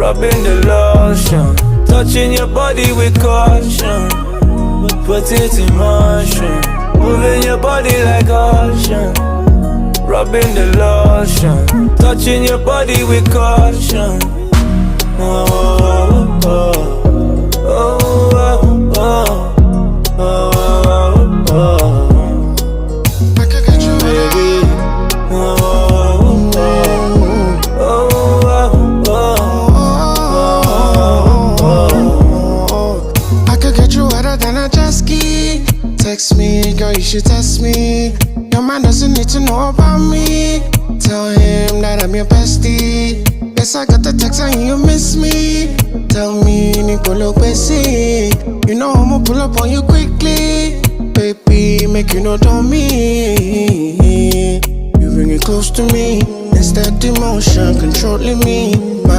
rubbing the lotion, touching your body with caution, put it in motion, moving your body like ocean. Rubbing the lotion, touching your body with caution. Oh, oh, oh, oh, oh, oh, oh. I can get you Baby. Oh, oh, oh, oh, oh. I could get you wetter than a jet ski. Text me, girl, you should test me. Your man doesn't need to know about me. Tell him that I'm your bestie. Yes, I got the text and you miss me. Tell me, Nicolo Bessie. You know I'ma pull up on you quickly. Baby, make you know on me. You bring it close to me. Instead, emotion controlling me. My